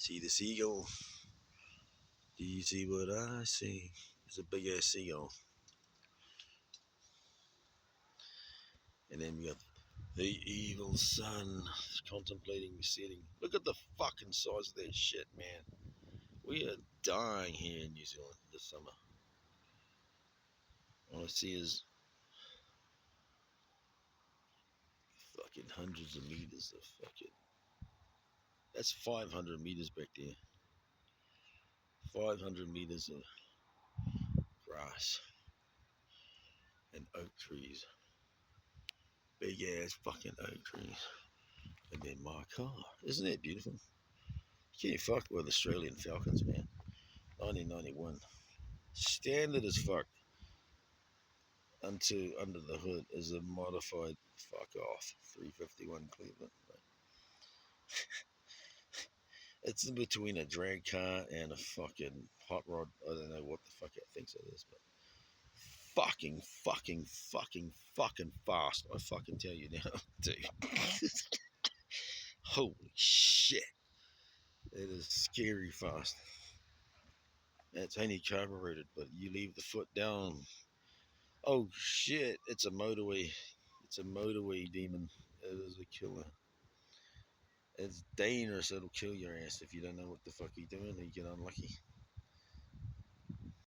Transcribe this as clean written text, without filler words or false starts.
See the seagull? Do you see what I see? It's a big ass seagull. And then we got the evil sun contemplating setting. Look at the fucking size of that shit, man. We are dying here in New Zealand this summer. All I see is fucking hundreds of meters of fucking. That's 500 meters back there. 500 meters of grass and oak trees. Big ass fucking oak trees. And then my car. Isn't that beautiful? You can't fuck with Australian Falcons, man. 1991. Standard as fuck. Under the hood is a modified fuck off 351 Cleveland. It's in between a drag car and a fucking hot rod. I don't know what the fuck it thinks it is, but fucking fast. I fucking tell you now, dude. Holy shit. It is scary fast. It's only carbureted, but you leave the foot down. Oh shit, it's a motorway. It's a motorway demon. It is a killer. It's dangerous. It'll kill your ass if you don't know what the fuck you're doing and you get unlucky.